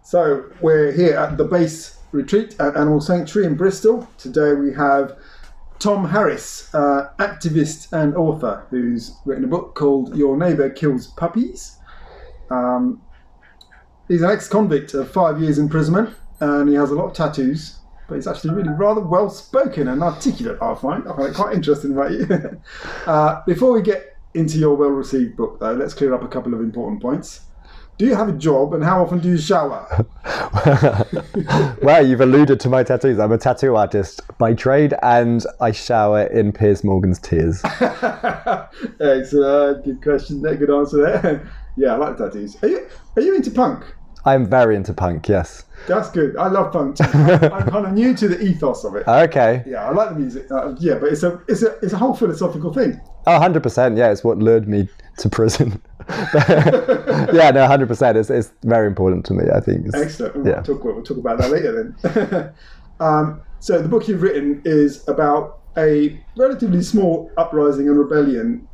So we're here at the base retreat at Animal Sanctuary in Bristol. Today we have Tom Harris, activist and author, who's written a book called Your Neighbour Kills Puppies. He's an ex-convict of 5 years imprisonment, and he has a lot of tattoos, but he's actually really rather well-spoken and articulate, I find it quite interesting about you. Before we get into your well-received book, though, let's clear up a couple of important points. Do you have a job, and how often do you shower? Well, you've alluded to my tattoos. I'm a tattoo artist by trade, and I shower in Piers Morgan's tears. Excellent. Good question there. Good answer there. Yeah, I like tattoos. Are you into punk? I'm very into punk, yes. That's good. I love punk too. I'm kind of new to the ethos of it. Okay. Yeah, I like the music. Yeah, but it's a whole philosophical thing. Oh, 100%. Yeah, it's what lured me to prison. Yeah, no, 100%. It's very important to me, I think. Excellent. We'll talk about that later then. So the book you've written is about a relatively small uprising and rebellion,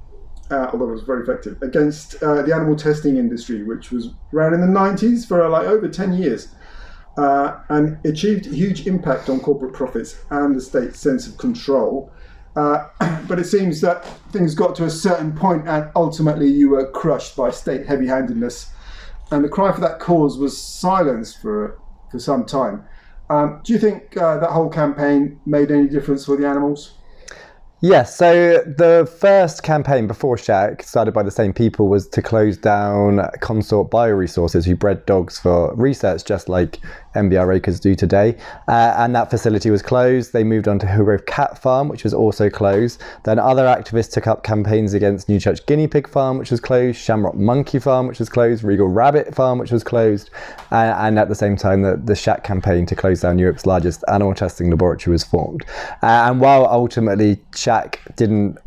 although it was very effective, against the animal testing industry, which was around in the 90s for over 10 years. And achieved huge impact on corporate profits and the state's sense of control. But it seems that things got to a certain point and ultimately you were crushed by state heavy-handedness. And the cry for that cause was silenced for some time. Do you think that whole campaign made any difference for the animals? Yes, so the first campaign before SHAC, started by the same people, was to close down Consort Bioresources, who bred dogs for research, just like MBR Acres do today. And that facility was closed. They moved on to Hillgrove Cat Farm, which was also closed. Then other activists took up campaigns against Newchurch Guinea Pig Farm, which was closed, Shamrock Monkey Farm, which was closed, Regal Rabbit Farm, which was closed. And at the same time, the SHAC campaign to close down Europe's largest animal testing laboratory was formed. And while ultimately SHAC didn't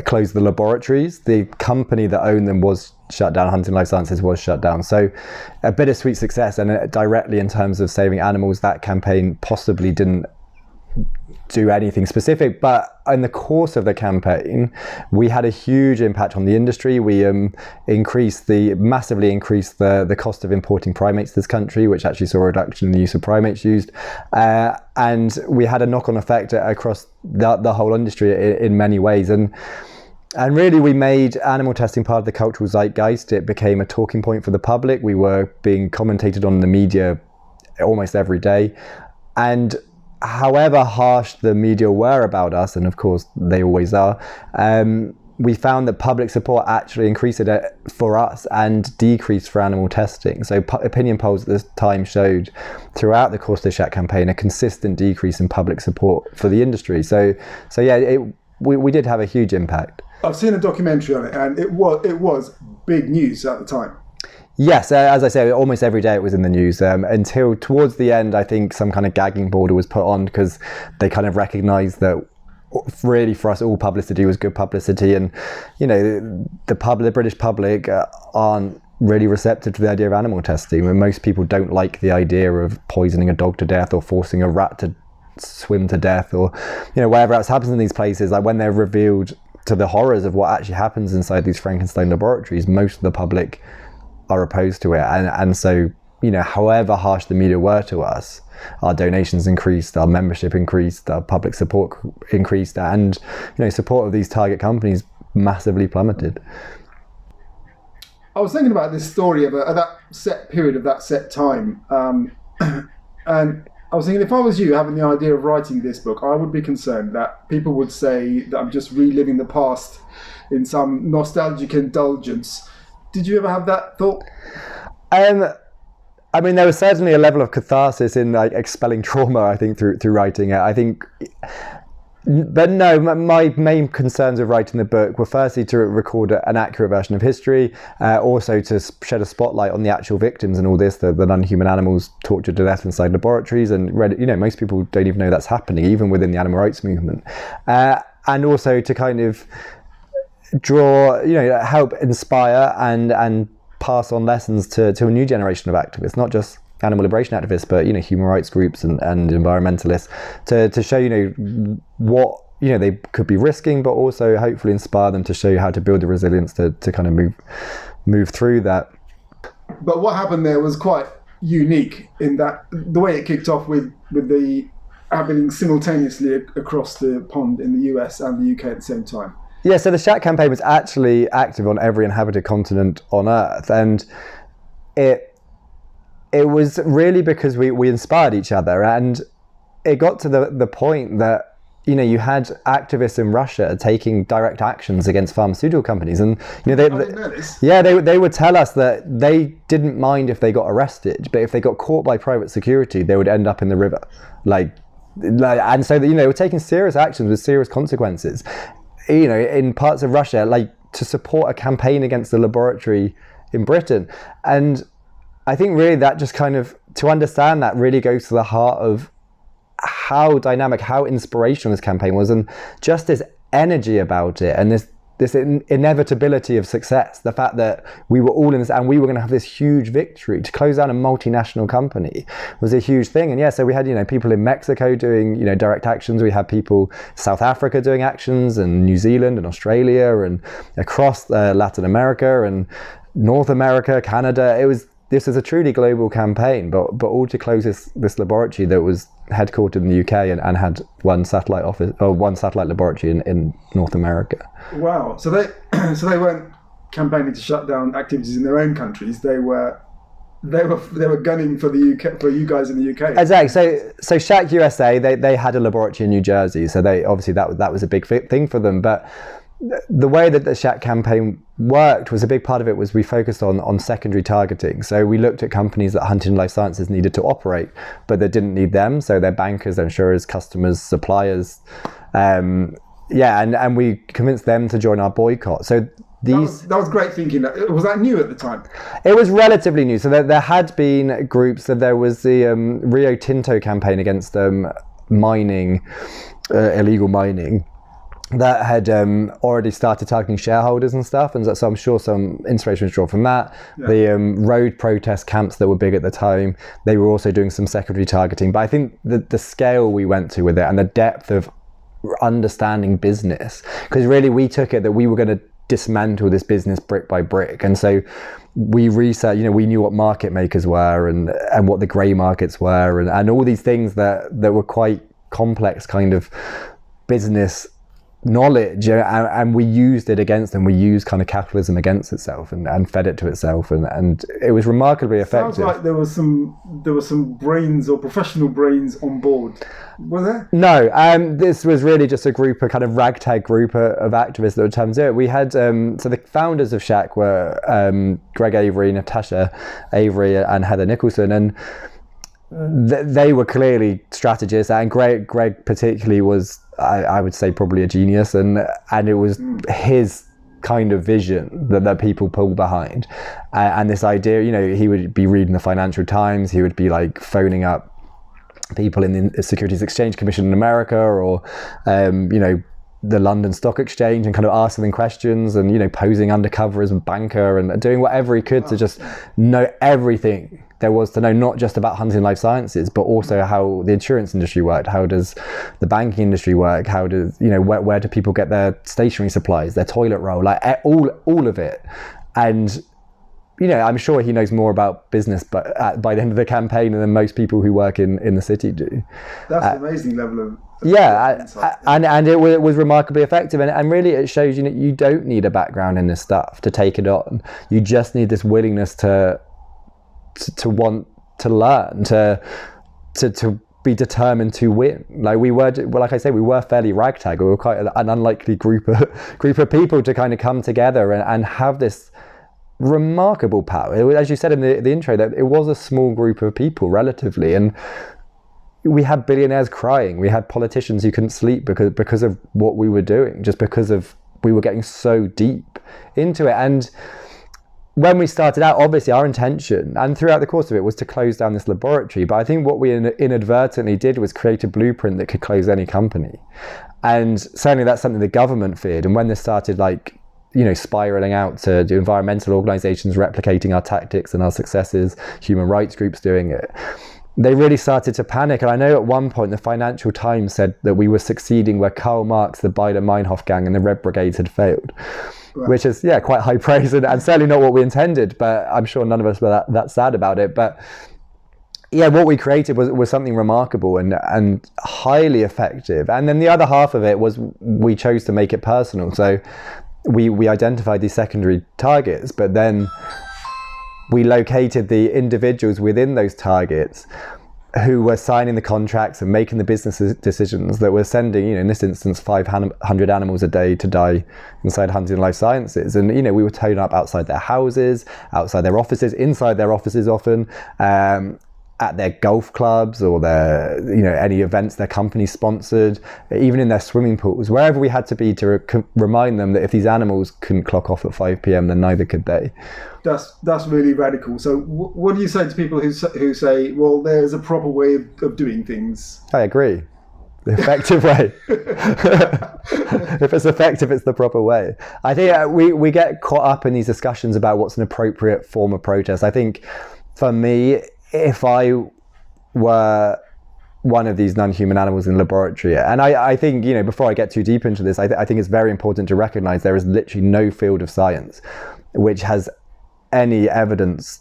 close the laboratories, the company that owned them was shut down. Huntingdon Life Sciences was shut down. So a bittersweet success, and directly in terms of saving animals, that campaign possibly didn't do anything specific, but in the course of the campaign we had a huge impact on the industry. We massively increased the cost of importing primates to this country, which actually saw a reduction in the use of primates used, and we had a knock-on effect across the whole industry in many ways, and really we made animal testing part of the cultural zeitgeist. It became a talking point for the public. We were being commentated on in the media almost every day, and however harsh the media were about us, and of course they always are, we found that public support actually increased it for us and decreased for animal testing. So opinion polls at this time showed throughout the course of the SHAC campaign a consistent decrease in public support for the industry. So yeah, we did have a huge impact. I've seen a documentary on it, and it was big news at the time. Yes, as I say, almost every day it was in the news, until towards the end. I think some kind of gagging border was put on because they kind of recognised that really for us all publicity was good publicity, and the British public aren't really receptive to the idea of animal testing. When most people don't like the idea of poisoning a dog to death or forcing a rat to swim to death, or whatever else happens in these places. Like when they're revealed to the horrors of what actually happens inside these Frankenstein laboratories, most of the public are opposed to it, and so however harsh the media were to us, our donations increased, our membership increased, our public support increased, and support of these target companies massively plummeted. I was thinking about this story of that set period of that set time, and I was thinking, if I was you having the idea of writing this book, I would be concerned that people would say that I'm just reliving the past in some nostalgic indulgence. Did you ever have that thought? I mean, there was certainly a level of catharsis in expelling trauma, I think, through writing it. I think, but no, my main concerns of writing the book were firstly to record an accurate version of history, also to shed a spotlight on the actual victims and all this, the non-human animals tortured to death inside laboratories, and most people don't even know that's happening, even within the animal rights movement, and also to kind of draw, help inspire and pass on lessons to a new generation of activists, not just animal liberation activists, but human rights groups and environmentalists, to show what they could be risking, but also hopefully inspire them to show you how to build the resilience to kind of move through that. But what happened there was quite unique in that the way it kicked off with the happening simultaneously across the pond in the US and the UK at the same time. Yeah, so the SHAC campaign was actually active on every inhabited continent on Earth, and it was really because we inspired each other, and it got to the point that, you know, you had activists in Russia taking direct actions against pharmaceutical companies, and you know, they would tell us that they didn't mind if they got arrested, but if they got caught by private security, they would end up in the river, and so that, you know, they were taking serious actions with serious consequences, you know, in parts of Russia, like to support a campaign against the laboratory in Britain. And I think really that just kind of, to understand that really goes to the heart of how dynamic, how inspirational this campaign was, and just this energy about it, and this inevitability of success. The fact that we were all in this, and we were going to have this huge victory to close down a multinational company was a huge thing. And yeah, so we had, you know, people in Mexico doing, you know, direct actions. We had people South Africa doing actions, and New Zealand and Australia, and across Latin America and North America, Canada. This is a truly global campaign, but all to close this laboratory that was headquartered in the UK and had one satellite office, or one satellite laboratory in North America. Wow! So they weren't campaigning to shut down activities in their own countries. They were gunning for the UK, for you guys in the UK. Exactly. So SHAC USA, they had a laboratory in New Jersey. So they obviously that was a big thing for them, but the way that the SHAC campaign worked was, a big part of it was we focused on secondary targeting. So we looked at companies that Huntingdon Life Sciences needed to operate, but they didn't need them. So their bankers, their insurers, customers, suppliers. And we convinced them to join our boycott. So that was great thinking. Was that new at the time? It was relatively new. So there had been groups. So there was the Rio Tinto campaign against mining, illegal mining, that had already started targeting shareholders and stuff, and so I'm sure some inspiration was drawn from that. Yeah. The road protest camps that were big at the time, they were also doing some secondary targeting. But I think the scale we went to with it, and the depth of understanding business, because really we took it that we were going to dismantle this business brick by brick, and so we researched, you know, we knew what market makers were and what the grey markets were, and all these things that were quite complex kind of business knowledge, and we used it against them. We used kind of capitalism against itself and fed it to itself, and it was remarkably effective. Sounds like there was some brains, or professional brains, on board. Was there? No, this was really just a ragtag group of activists that would come to it. We had so the founders of SHAC were Greg Avery, Natasha Avery, and Heather Nicholson, and they were clearly strategists, and Greg particularly was, I would say, probably a genius, and it was his kind of vision that people pull behind, and this idea, you know, he would be reading the Financial Times, he would be like phoning up people in the Securities Exchange Commission in America, or you know, the London Stock Exchange, and kind of asking them questions, and, you know, posing undercover as a banker and doing whatever he could to just know everything there was to know, not just about Huntingdon Life Sciences, but also how the insurance industry worked, how does the banking industry work, how does, you know, where do people get their stationery supplies, their toilet roll, like all of it. And, you know, I'm sure he knows more about business by the end of the campaign than most people who work in the city do. That's an amazing level of insight. And it was remarkably effective, and really it shows, you know, you don't need a background in this stuff to take it on. You just need this willingness to want to learn, to be determined to win. Like we were, well, like I say, we were fairly ragtag. We were quite an unlikely group of people to kind of come together and have this remarkable power. It was, as you said in the intro, that it was a small group of people relatively, and we had billionaires crying. We had politicians who couldn't sleep because of what we were doing, just because of we were getting so deep into it. And when we started out, obviously our intention, and throughout the course of it, was to close down this laboratory. But I think what we inadvertently did was create a blueprint that could close any company. And certainly that's something the government feared. And when this started, like, you know, spiraling out to environmental organizations replicating our tactics and our successes, human rights groups doing it, they really started to panic. And I know at one point the Financial Times said that we were succeeding where Karl Marx, the Baader-Meinhof gang, and the Red Brigades had failed. Right. Which is, yeah, quite high praise, and certainly not what we intended, but I'm sure none of us were that sad about it. But yeah, what we created was something remarkable and highly effective. And then the other half of it was we chose to make it personal. So we identified these secondary targets, but then we located the individuals within those targets who were signing the contracts and making the business decisions that were sending, in this instance, 500 animals a day to die inside Huntingdon Life Sciences. And, we were towing up outside their houses, outside their offices, inside their offices often, at their golf clubs or their, any events their company sponsored, even in their swimming pools, wherever we had to be to remind them that if these animals couldn't clock off at 5 p.m, then neither could they. That's really radical. So what do you say to people who say, well, there's a proper way of doing things? I agree. The effective way. If it's effective, it's the proper way. I think we get caught up in these discussions about what's an appropriate form of protest. I think for me, if I were one of these non-human animals in the laboratory, and I think, before I get too deep into this, I think it's very important to recognize there is literally no field of science which has any evidence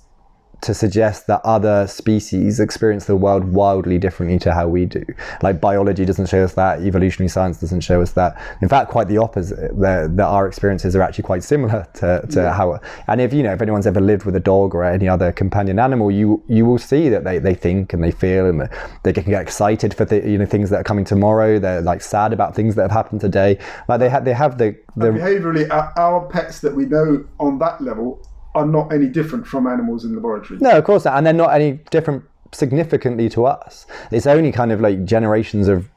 to suggest that other species experience the world wildly differently to how we do. Like, biology doesn't show us that, evolutionary science doesn't show us that. In fact, quite the opposite, that our experiences are actually quite similar to how, and if anyone's ever lived with a dog or any other companion animal, you will see that they think and they feel, and they can get excited for things that are coming tomorrow. They're like sad about things that have happened today. Like they have the behaviorally, our pets that we know on that level are not any different from animals in laboratory. No, of course not. And they're not any different significantly to us. It's only kind of like generations of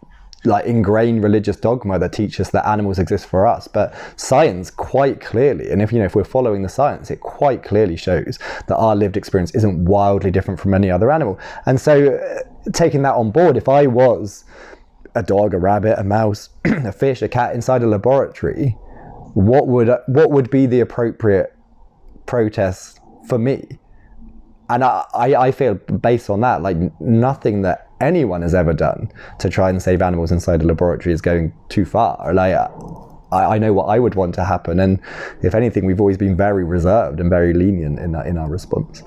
like ingrained religious dogma that teach us that animals exist for us. But science quite clearly, and if we're following the science, it quite clearly shows that our lived experience isn't wildly different from any other animal. And so taking that on board, if I was a dog, a rabbit, a mouse, a fish, a cat inside a laboratory, what would be the appropriate protest for me? And I feel, based on that, like nothing that anyone has ever done to try and save animals inside a laboratory is going too far. Like I know what I would want to happen, and if anything, we've always been very reserved and very lenient in our response.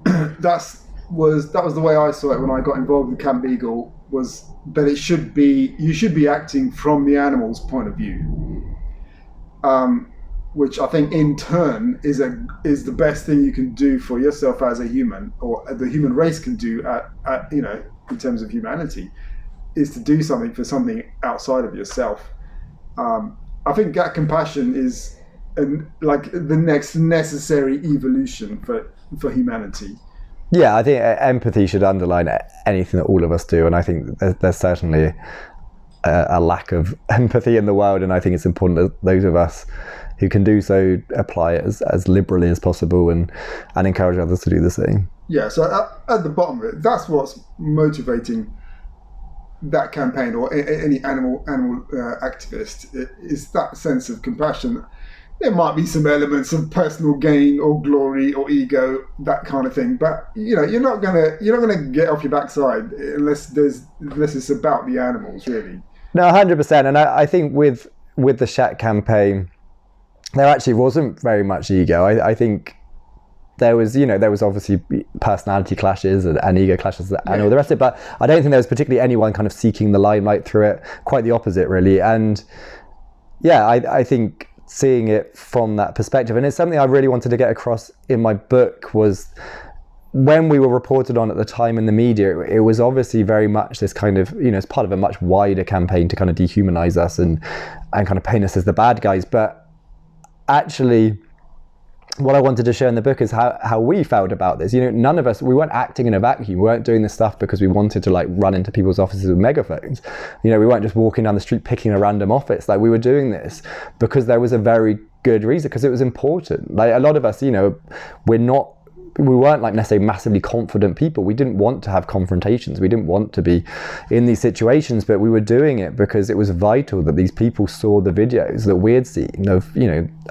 That was the way I saw it when I got involved with Camp Beagle, was that you should be acting from the animal's point of view. Which I think in turn is the best thing you can do for yourself as a human, or the human race can do in terms of humanity, is to do something for something outside of yourself. I think that compassion is like the next necessary evolution for humanity. Yeah, I think empathy should underline anything that all of us do, and I think there's certainly a lack of empathy in the world, and I think it's important that those of us who can do so apply it as liberally as possible and encourage others to do the same. Yeah, so at the bottom of it, that's what's motivating that campaign, or any animal activist, is that sense of compassion. There might be some elements of personal gain or glory or ego, that kind of thing, but you're not gonna get off your backside unless it's about the animals, really. No, 100%. And I think with the SHAC campaign, there actually wasn't very much ego. I think there was obviously personality clashes and ego clashes and all the rest of it, but I don't think there was particularly anyone kind of seeking the limelight through it. Quite the opposite, really. And yeah, I think seeing it from that perspective, and it's something I really wanted to get across in my book, was when we were reported on at the time in the media, it was obviously very much this kind of, it's part of a much wider campaign to kind of dehumanize us and kind of paint us as the bad guys. But actually, what I wanted to show in the book is how we felt about this. None of us, we weren't acting in a vacuum. We weren't doing this stuff because we wanted to like run into people's offices with megaphones. We weren't just walking down the street picking a random office. Like, we were doing this because there was a very good reason, because it was important. Like, a lot of us, we weren't like necessarily massively confident people. We didn't want to have confrontations. We didn't want to be in these situations, but we were doing it because it was vital that these people saw the videos that we had seen of,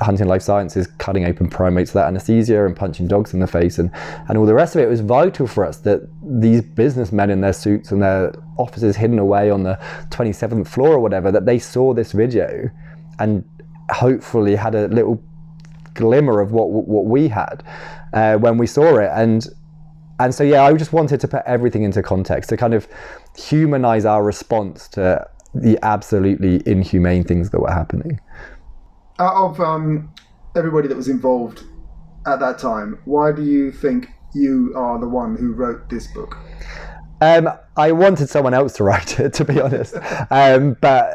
Huntingdon Life Sciences cutting open primates without anesthesia and punching dogs in the face and all the rest of it. It was vital for us that these businessmen in their suits and their offices hidden away on the 27th floor or whatever, that they saw this video and hopefully had a little glimmer of what we had when we saw it. And And so, yeah, I just wanted to put everything into context, to kind of humanize our response to the absolutely inhumane things that were happening. Out of everybody that was involved at that time, why do you think you are the one who wrote this book? I wanted someone else to write it, to be honest. But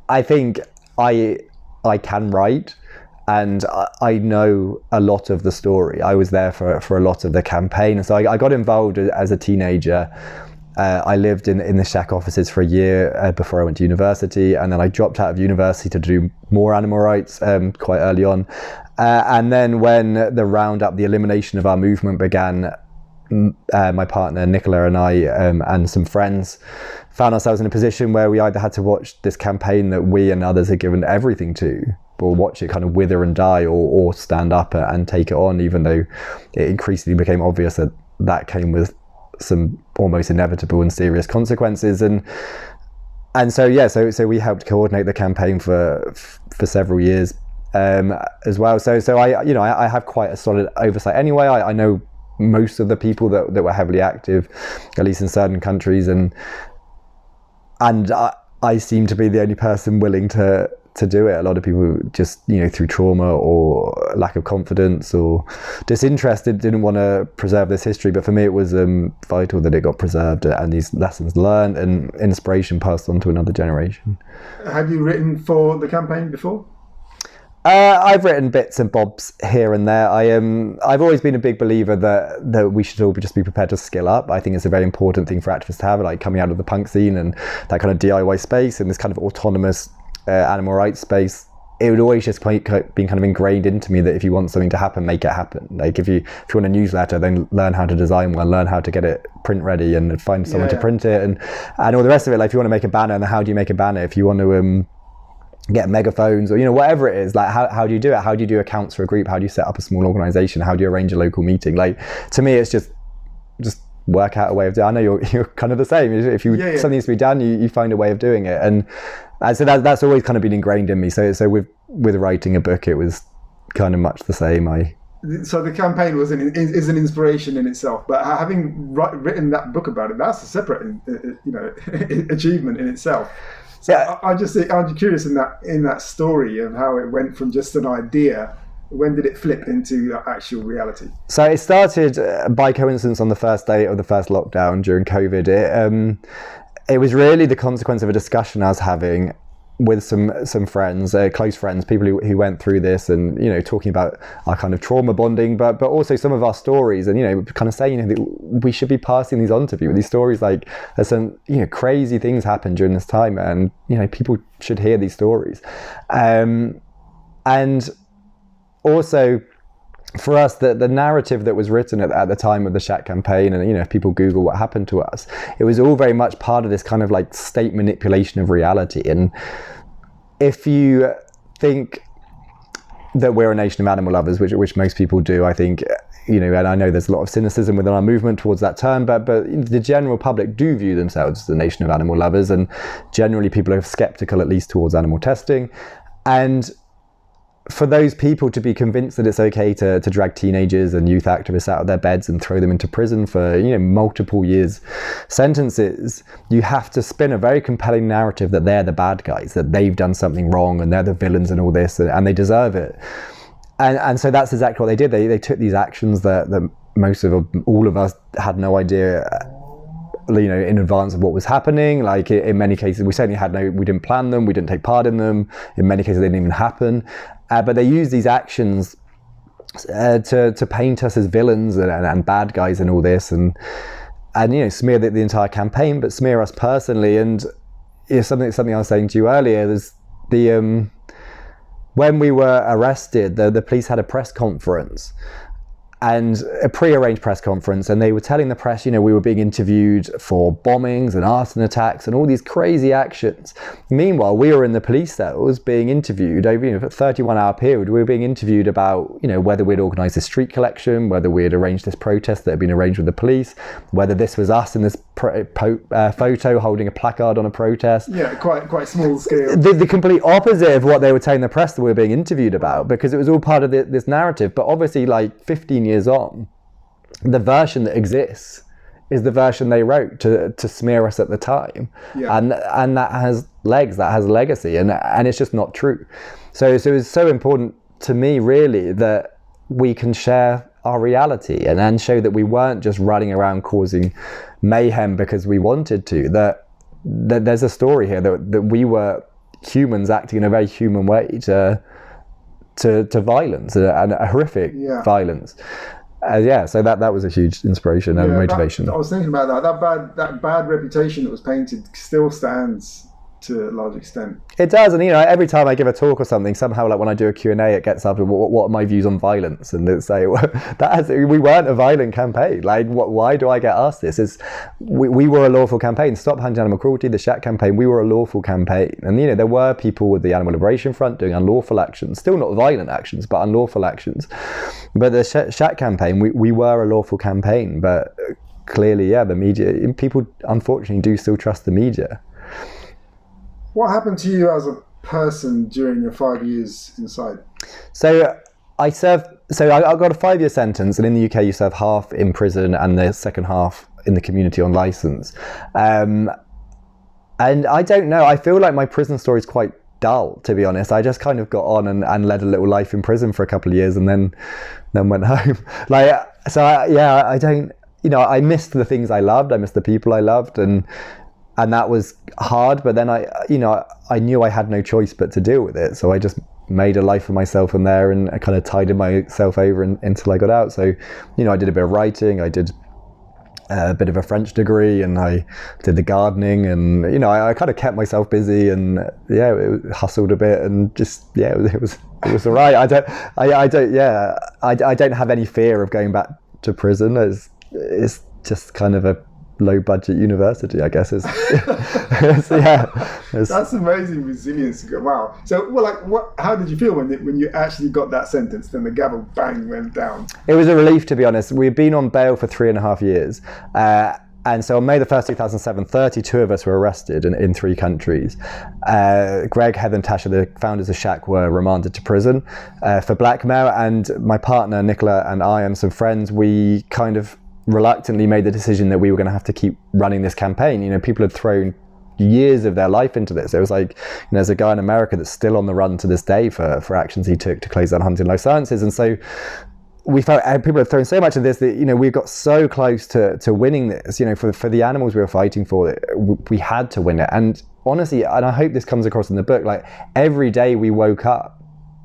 I think I can write, and I know a lot of the story. I was there for a lot of the campaign. And so I got involved as a teenager. I lived in the SHAC offices for a year before I went to university, and then I dropped out of university to do more animal rights quite early on. And then when the roundup, the elimination of our movement began, my partner Nicola and I and some friends found ourselves in a position where we either had to watch this campaign that we and others had given everything to, or watch it kind of wither and die, or stand up and take it on, even though it increasingly became obvious that came with some almost inevitable and serious consequences. And so we helped coordinate the campaign for several years as well. So I have quite a solid oversight anyway. I know most of the people that were heavily active, at least in certain countries, and I seem to be the only person willing to do it. A lot of people just, through trauma or lack of confidence or disinterested, didn't want to preserve this history. But for me, it was vital that it got preserved and these lessons learned and inspiration passed on to another generation. Have you written for the campaign before? I've written bits and bobs here and there. I've always been a big believer that we should all just be prepared to skill up. I think it's a very important thing for activists to have, like coming out of the punk scene and that kind of DIY space and this kind of autonomous animal rights space. It would always just been kind of ingrained into me that if you want something to happen, make it happen. Like if you want a newsletter, then learn how to design one, learn how to get it print ready and find someone to print it and all the rest of it. Like if you want to make a banner, then how do you make a banner? If you want to get megaphones or whatever it is, like how do you do it? How do you do accounts for a group? How do you set up a small organization? How do you arrange a local meeting? Like to me, it's just work out a way of doing it. I know you're kind of the same. If something needs to be done, you find a way of doing it. And so that's always kind of been ingrained in me. So with writing a book, it was kind of much the same. So the campaign is an inspiration in itself, but having written that book about it, that's a separate achievement in itself. So yeah. I'm curious in that story of how it went from just an idea. When did it flip into actual reality? So it started by coincidence on the first day of the first lockdown during COVID. It was really the consequence of a discussion I was having with some friends, close friends, people who went through this, and talking about our kind of trauma bonding, but also some of our stories, and kind of saying that we should be passing these on to people. These stories, like there's some crazy things happened during this time, and people should hear these stories, and also for us, the narrative that was written at the time of the SHAC campaign, and if people Google what happened to us, it was all very much part of this kind of like state manipulation of reality. And if you think that we're a nation of animal lovers, which most people do, I think, and I know there's a lot of cynicism within our movement towards that term, but the general public do view themselves as a nation of animal lovers, and generally people are skeptical, at least towards animal testing. And for those people to be convinced that it's okay to drag teenagers and youth activists out of their beds and throw them into prison for multiple years sentences, you have to spin a very compelling narrative that they're the bad guys, that they've done something wrong and they're the villains and all this, and they deserve it. And so that's exactly what they did. They took these actions that most of all of us had no idea in advance of what was happening. Like in many cases, we certainly we didn't plan them, we didn't take part in them. In many cases, they didn't even happen. But they used these actions to paint us as villains and bad guys and all this, and smear the entire campaign, but smear us personally. And something I was saying to you earlier is when we were arrested, the police had a press conference. And a pre-arranged press conference, and they were telling the press, we were being interviewed for bombings and arson attacks and all these crazy actions. Meanwhile, we were in the police cells being interviewed over, for a 31-hour period. We were being interviewed about, whether we'd organised a street collection, whether we had arranged this protest that had been arranged with the police, whether this was us in this photo holding a placard on a protest. Yeah, quite small scale. The complete opposite of what they were telling the press that we were being interviewed about, because it was all part of this narrative. But obviously, like 15 years on, the version that exists is the version they wrote to smear us at the time. Yeah. And that has legs, that has legacy, and it's just not true. So it's so important to me, really, that we can share our reality and then show that we weren't just running around causing mayhem because we wanted to, that there's a story here that we were humans acting in a very human way to violence, and a horrific violence. So that was a huge inspiration and motivation. I was thinking about that bad reputation that was painted still stands to a large extent. It does, and every time I give a talk or something, somehow, like when I do a Q&A, it gets up to what are my views on violence, and it's like, we weren't a violent campaign. Like, why do I get asked this? We were a lawful campaign. Stop Huntingdon Animal Cruelty, the SHAC campaign. We were a lawful campaign, and there were people with the Animal Liberation Front doing unlawful actions, still not violent actions, but unlawful actions. But the SHAC campaign, we were a lawful campaign, but clearly, the media, people unfortunately do still trust the media. What happened to you as a person during your 5 years inside? So I got a 5-year sentence, and in the UK you serve half in prison and the second half in the community on licence. And I don't know, I feel like my prison story is quite dull, to be honest. I just kind of got on and led a little life in prison for a couple of years and then went home. I don't, I missed the things I loved, I missed the people I loved, and that was hard, but then I knew I had no choice but to deal with it. So I just made a life for myself in there, and I kind of tided myself over until I got out. So, I did a bit of writing, I did a bit of a French degree, and I did the gardening, and, I kind of kept myself busy, and hustled a bit, and just, it was all right. I don't have any fear of going back to prison. It's just kind of a low budget university, I guess. That's amazing resilience. Wow. So, how did you feel when you actually got that sentence? Then the gavel bang went down. It was a relief, to be honest. We've been on bail for 3.5 years, and so on May the 1st, 2007, 32 of us were arrested in 3 countries. Greg, Heather, and Tasha, the founders of SHAC, were remanded to prison for blackmail, and my partner Nicola and I and some friends, we kind of reluctantly made the decision that we were going to have to keep running this campaign. People had thrown years of their life into this. It was like, there's a guy in America that's still on the run to this day for actions he took to close down Huntingdon Life Sciences. And so we felt people had thrown so much of this that, we got so close to winning this, for the animals we were fighting for, we had to win it. And honestly, and I hope this comes across in the book, like every day we woke up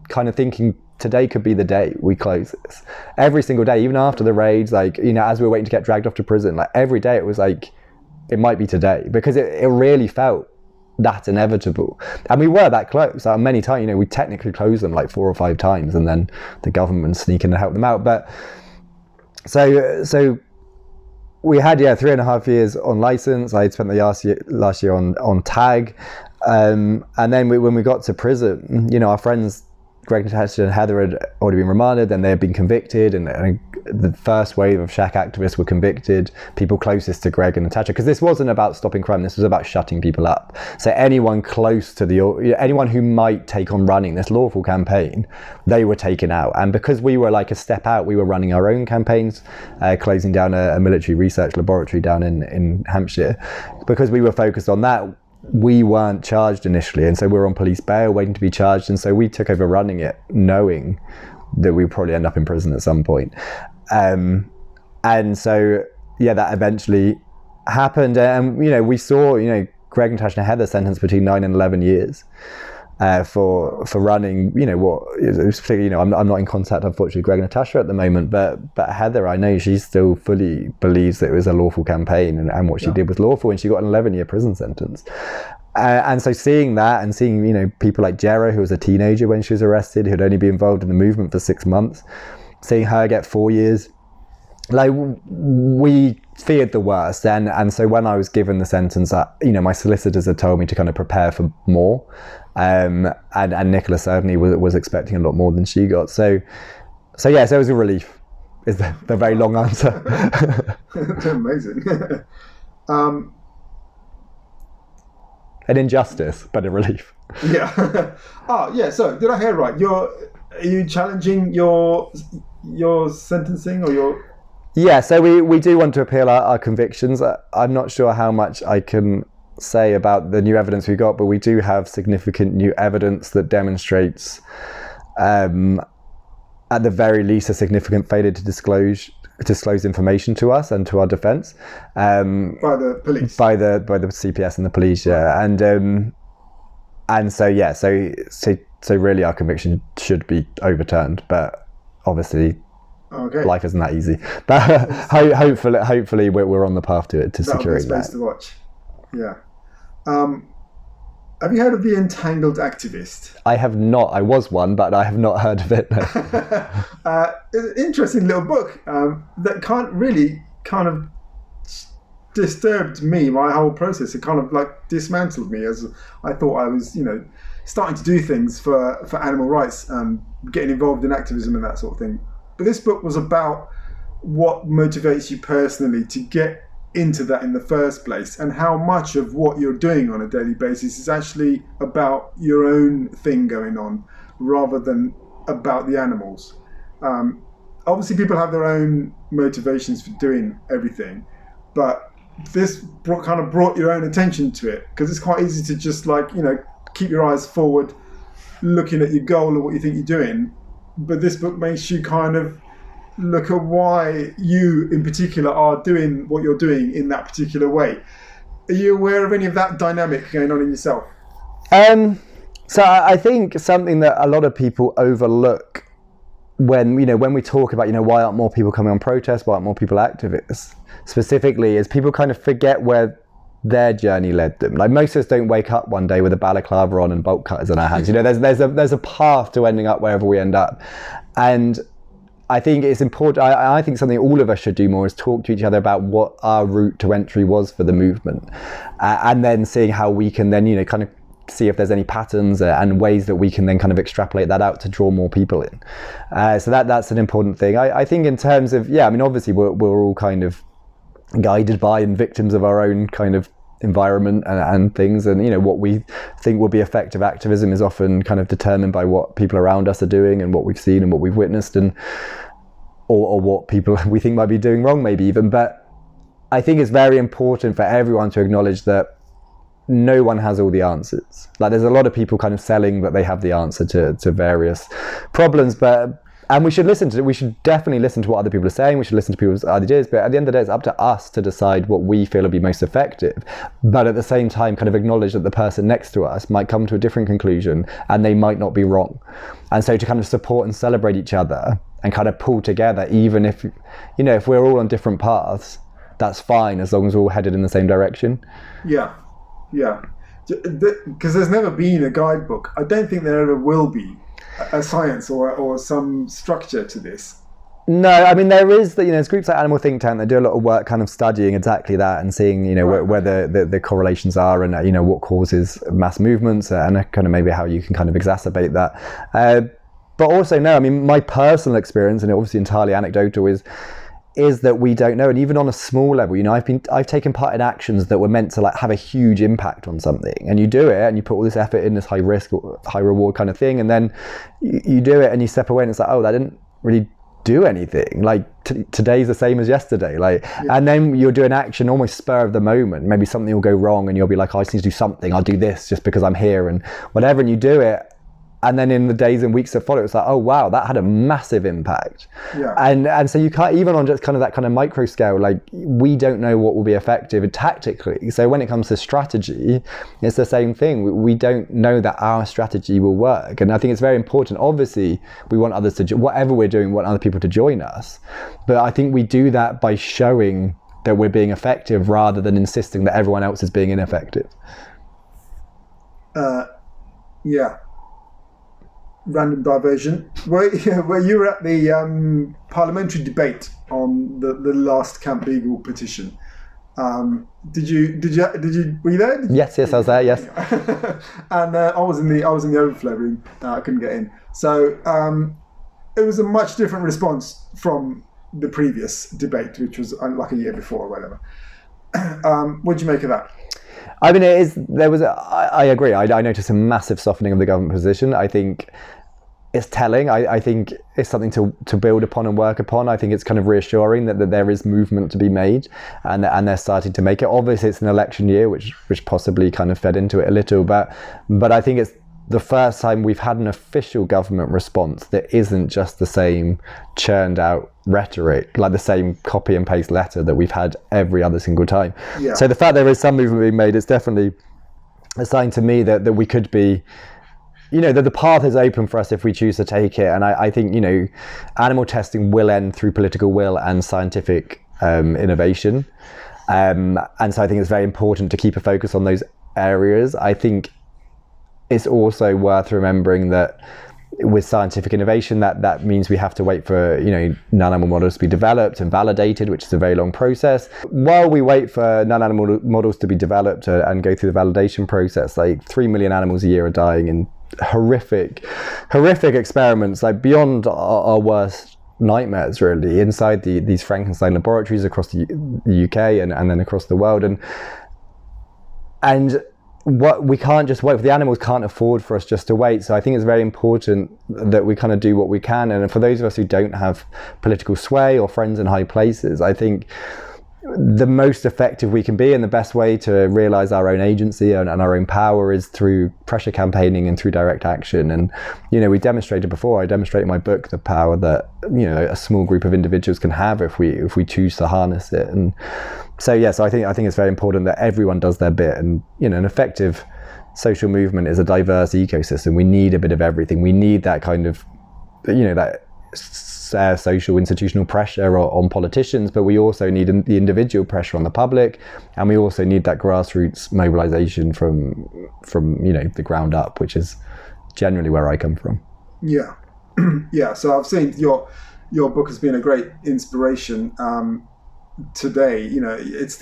kind of thinking, today could be the day we close this. Every single day, even after the raids, as we were waiting to get dragged off to prison, like every day it was like, it might be today, because it really felt that inevitable. And we were that close. Many times, we technically closed them like 4 or 5 times, and then the government sneak in and help them out. But so we had 3.5 years on license. I had spent the last year on tag, and then when we got to prison, our friends Greg, Natasha, and Heather had already been remanded, then they had been convicted, and the first wave of SHAC activists were convicted, people closest to Greg and Natasha, because this wasn't about stopping crime, this was about shutting people up. So anyone close to anyone who might take on running this lawful campaign, they were taken out. And because we were like a step out, we were running our own campaigns, closing down a military research laboratory down in Hampshire. Because we were focused on that, we weren't charged initially, and so we were on police bail waiting to be charged, and so we took over running it knowing that we'd probably end up in prison at some point. And so that eventually happened, and we saw Greg, Natasha, and Heather sentenced between 9 and 11 years for running I'm not in contact, unfortunately, with Greg and Natasha at the moment, but Heather, I know she still fully believes that it was a lawful campaign, and what she did was lawful, and she got an 11-year prison sentence. And so seeing that, and seeing people like Jera, who was a teenager when she was arrested, who'd only been involved in the movement for 6 months, seeing her get 4 years, like, we feared the worst. And so when I was given the sentence, my solicitors had told me to kind of prepare for more, and Nicola certainly was expecting a lot more than she got. So it was a relief, is the very long answer. That's amazing. An injustice, but a relief. Yeah. So did I hear right? Are you challenging your sentencing or your? Yeah, so we do want to appeal our convictions. I'm not sure how much I can say about the new evidence we got, but we do have significant new evidence that demonstrates, at the very least, a significant failure to disclose information to us and to our defence. By the police. By the CPS and the police, yeah. And so yeah, so really our conviction should be overturned, but obviously life isn't that easy. But hopefully we're on the path to securing that. Space to watch. Yeah. Have you heard of the Entangled Activist? I have not. I was one, but I have not heard of it. No. It's an interesting little book that kind of disturbed me, my whole process. It kind of like dismantled me, as I thought I was, starting to do things for animal rights, getting involved in activism and that sort of thing. But this book was about what motivates you personally to get into that in the first place, and how much of what you're doing on a daily basis is actually about your own thing going on rather than about the animals. Obviously people have their own motivations for doing everything, but this brought your own attention to it, because it's quite easy to just keep your eyes forward looking at your goal or what you think you're doing, but this book makes you kind of look at why you in particular are doing what you're doing in that particular way. Are you aware of any of that dynamic going on in yourself? So I think something that a lot of people overlook when we talk about why aren't more people coming on protests, why aren't more people activists specifically, is people kind of forget where their journey led them. Like, most of us don't wake up one day with a balaclava on and bolt cutters in our hands. There's a path to ending up wherever we end up, and I think it's important. I think something all of us should do more is talk to each other about what our route to entry was for the movement, and then seeing how we can then kind of see if there's any patterns and ways that we can then kind of extrapolate that out to draw more people in. So that's an important thing. I think in terms of, obviously we're all kind of guided by and victims of our own kind of environment and things, and what we think will be effective activism is often kind of determined by what people around us are doing and what we've seen and what we've witnessed, and or what people we think might be doing wrong, maybe even. But I think it's very important for everyone to acknowledge that no one has all the answers. Like, there's a lot of people kind of selling that they have the answer to various problems, and we should definitely listen to what other people are saying. We should listen to people's ideas, but at the end of the day, it's up to us to decide what we feel will be most effective. But at the same time, kind of acknowledge that the person next to us might come to a different conclusion, and they might not be wrong. And so to kind of support and celebrate each other and kind of pull together, even if we're all on different paths, that's fine, as long as we're all headed in the same direction. Yeah. Because there's never been a guidebook. I don't think there ever will be a science or some structure to this. No, I mean, there is there's groups like Animal Think Tank that do a lot of work kind of studying exactly that and seeing where the correlations are, and what causes mass movements, and kind of maybe how you can kind of exacerbate that. But also, no, I mean, my personal experience, and obviously entirely anecdotal, is that we don't know. And even on a small level, I've taken part in actions that were meant to have a huge impact on something, and you do it and you put all this effort in, this high risk or high reward kind of thing, and then you do it and you step away and it's like, oh, that didn't really do anything. Like, today's the same as yesterday. And then you'll do an action almost spur of the moment. Maybe something will go wrong and you'll be like, oh, I just need to do something. I'll do this just because I'm here and whatever. And you do it. And then in the days and weeks that follow, it's like, oh wow, that had a massive impact. Yeah. And so you can't, even on just kind of that kind of micro scale, we don't know what will be effective tactically. So when it comes to strategy, it's the same thing. We don't know that our strategy will work. And I think it's very important. Obviously, we want others to, whatever we're doing, we want other people to join us. But I think we do that by showing that we're being effective rather than insisting that everyone else is being ineffective. Yeah. Random diversion. Where you were at the parliamentary debate on the last Camp Beagle petition. Were you there? Yes, I was there. Yes. And I was in the overflow room. I couldn't get in. So it was a much different response from the previous debate, which was like a year before or whatever. What do you make of that? I mean, I agree. I noticed a massive softening of the government position. I think it's telling. I think it's something to build upon and work upon. I think it's kind of reassuring that there is movement to be made, and they're starting to make it. Obviously, it's an election year, which possibly kind of fed into it a little, but I think it's the first time we've had an official government response that isn't just the same churned out rhetoric, like the same copy and paste letter that we've had every other single time. Yeah. So the fact there is some movement being made is definitely a sign to me that we could be, that the path is open for us if we choose to take it. And I think, animal testing will end through political will and scientific innovation. And so I think it's very important to keep a focus on those areas. I think it's also worth remembering that with scientific innovation, that means we have to wait for non-animal models to be developed and validated, which is a very long process. While we wait for non-animal models to be developed and go through the validation process, like 3 million animals a year are dying in horrific experiments, like beyond our worst nightmares, really, inside these Frankenstein laboratories across the UK and then across the world. And what we can't just wait for. The animals can't afford for us just to wait. So I think it's very important that we kind of do what we can. And for those of us who don't have political sway or friends in high places, I think the most effective we can be and the best way to realize our own agency and our own power is through pressure campaigning and through direct action. And we demonstrated before, I demonstrated in my book the power that a small group of individuals can have if we choose to harness it. And so I think it's very important that everyone does their bit. And an effective social movement is a diverse ecosystem. We need a bit of everything. We need that kind of that social institutional pressure on politicians, but we also need the individual pressure on the public, and we also need that grassroots mobilization from the ground up, which is generally where I come from. Yeah. Yeah, so I've seen your book has been a great inspiration today. It's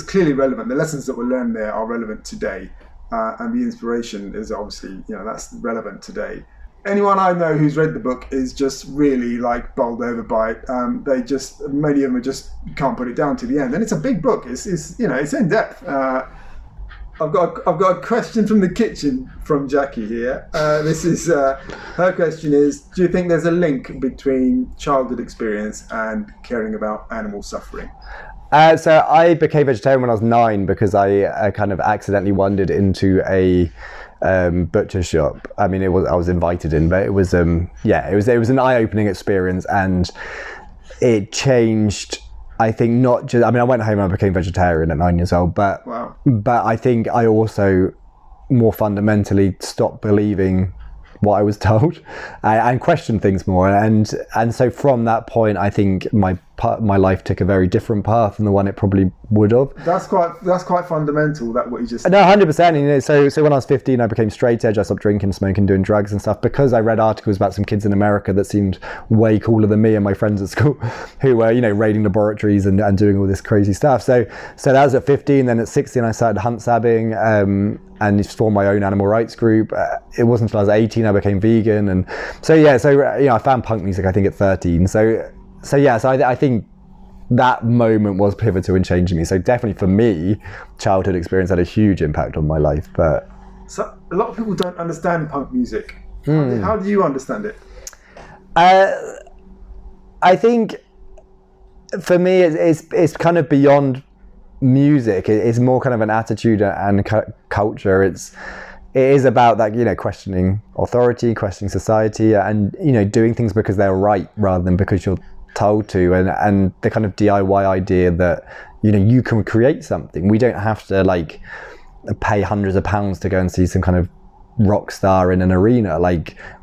clearly relevant. The lessons that were learned there are relevant today, and the inspiration is obviously that's relevant today. Anyone I know who's read the book is just really bowled over by it. Many of them just can't put it down to the end, and it's a big book. It's in depth. I've got a question from the kitchen from Jackie here. This is her question is: do you think there's a link between childhood experience and caring about animal suffering? So I became vegetarian when I was 9 because I kind of accidentally wandered into a butcher shop. I mean, I was invited in, but it was an eye-opening experience, and it changed. I think not just. I mean, I went home and I became vegetarian at 9 years old, but wow. But I think I also more fundamentally stopped believing what I was told and questioned things more, and so from that point I think my life took a very different path than the one it probably would have. That's quite fundamental, that what you just said. No, 100%. So when I was 15 I became straight edge. I stopped drinking, smoking, doing drugs and stuff because I read articles about some kids in America that seemed way cooler than me and my friends at school who were raiding laboratories and doing all this crazy stuff. So that was at 15. Then at 16 I started hunt sabbing and formed my own animal rights group. It wasn't until I was 18 I became vegan, and I found punk music I think at 13. So I think that moment was pivotal in changing me. So definitely for me, childhood experience had a huge impact on my life. But so a lot of people don't understand punk music. How do you understand it? I think for me it's kind of beyond music. It's more kind of an attitude and culture. It is about that, questioning authority, questioning society, and doing things because they're right rather than because you're told to, and the kind of DIY idea that you can create something. We don't have to pay hundreds of pounds to go and see some kind of rock star in an arena.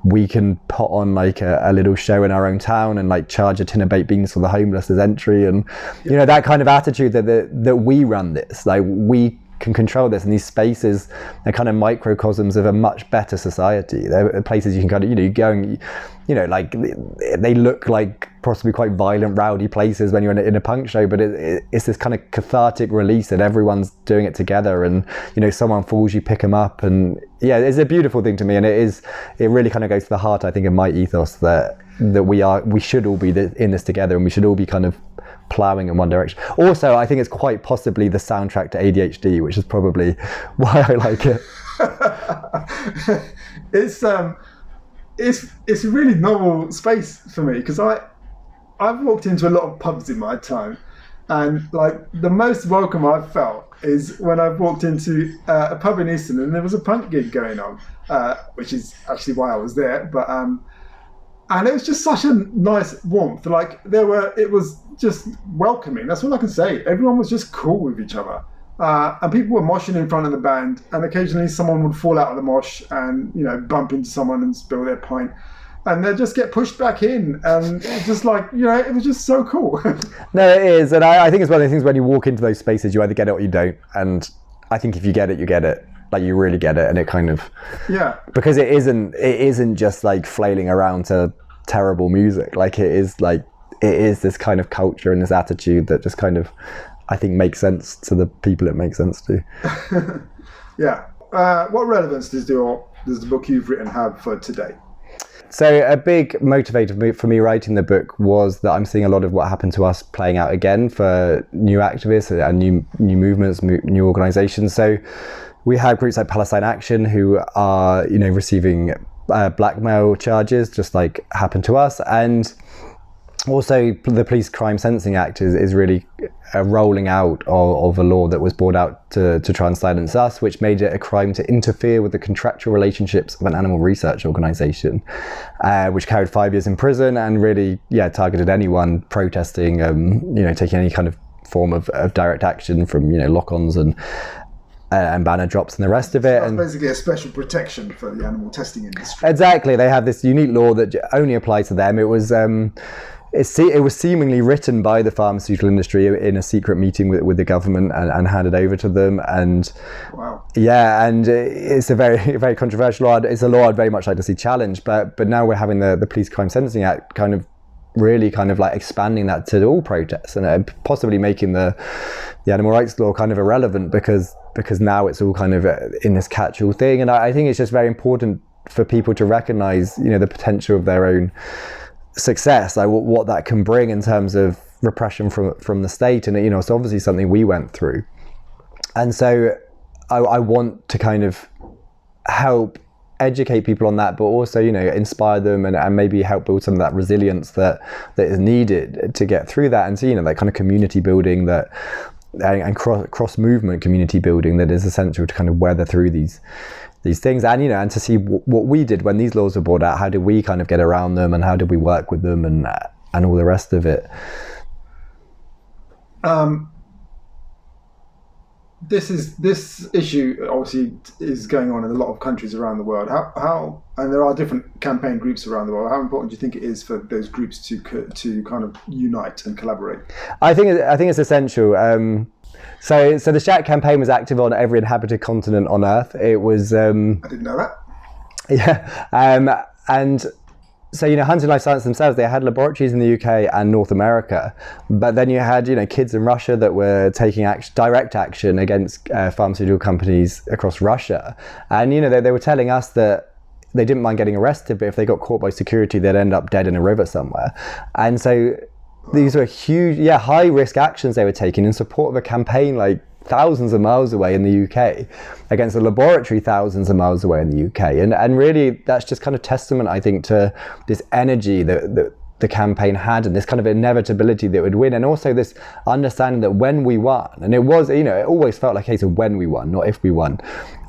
We can put on a little show in our own town and charge a tin of baked beans for the homeless as entry, and that kind of attitude that we run this, we can control this, and these spaces are kind of microcosms of a much better society. They're places you can kind of you go and they look like possibly quite violent, rowdy places when you're in a punk show, but it's this kind of cathartic release that everyone's doing it together, and someone falls, you pick them up, and it's a beautiful thing to me. And it really kind of goes to the heart, I think, of my ethos that we should all be in this together, and we should all be kind of ploughing in one direction. Also, I think it's quite possibly the soundtrack to ADHD, which is probably why I like it. it's a really novel space for me, because I've walked into a lot of pubs in my time, and like the most welcome I've felt is when I've walked into a pub in Easton and there was a punk gig going on, which is actually why I was there. But and it was just such a nice warmth. Like it was just welcoming. That's all I can say. Everyone was just cool with each other. And people were moshing in front of the band, and occasionally someone would fall out of the mosh and, you know, bump into someone and spill their pint, and they'd just get pushed back in, and it's just like, you know, it was just so cool. No, it is, and I think it's one of the things when you walk into those spaces, you either get it or you don't, and I think if you get it, you get it. Like, you really get it, and it kind of, yeah, because it isn't just like flailing around to terrible music. Like, it is this kind of culture and this attitude that just kind of, I think, makes sense to the people it makes sense to. Yeah. What relevance does the book you've written have for today? So a big motivator for me writing the book was that I'm seeing a lot of what happened to us playing out again for new activists and new movements, new organisations. So we have groups like Palestine Action who are, you know, receiving blackmail charges, just like happened to us. And also, the Police Crime Sentencing Act is really a rolling out of a law that was brought out to try and silence us, which made it a crime to interfere with the contractual relationships of an animal research organisation, which carried 5 years in prison and really, targeted anyone protesting, taking any kind of form of direct action, from, lock-ons and banner drops and the rest of it. So that's basically a special protection for the animal testing industry. Exactly. They have this unique law that only applies to them. It was seemingly written by the pharmaceutical industry in a secret meeting with the government and handed over to them. And wow. Yeah, and it's a very, very controversial law. It's a law I'd very much like to see challenged. But now we're having the Police Crime Sentencing Act really expanding that to all protests, and possibly making the animal rights law kind of irrelevant because now it's all kind of in this catch-all thing. And I think it's just very important for people to recognise, the potential of their own success, like what that can bring in terms of repression from the state. And it's obviously something we went through, and so I want to kind of help educate people on that, but also inspire them and maybe help build some of that resilience that is needed to get through that. And so that kind of community building and cross movement community building that is essential to kind of weather through these things, and and to see what we did when these laws were brought out. How did we kind of get around them, and how did we work with them, and all the rest of it. This issue obviously is going on in a lot of countries around the world. How and there are different campaign groups around the world. How important do you think it is for those groups to kind of unite and collaborate? I think it's essential. So the SHAC campaign was active on every inhabited continent on Earth. It was. I didn't know that. Yeah, and. So, Huntingdon Life Sciences themselves, they had laboratories in the UK and North America, but then you had, kids in Russia that were taking direct action against pharmaceutical companies across Russia. And, they were telling us that they didn't mind getting arrested, but if they got caught by security, they'd end up dead in a river somewhere. And so these were huge, high risk actions they were taking in support of a campaign like thousands of miles away in the UK against a laboratory thousands of miles away in the UK. And really, that's just kind of testament, I think, to this energy that the campaign had, and this kind of inevitability that it would win, and also this understanding that when we won, and it was, it always felt like a case of when we won, not if we won,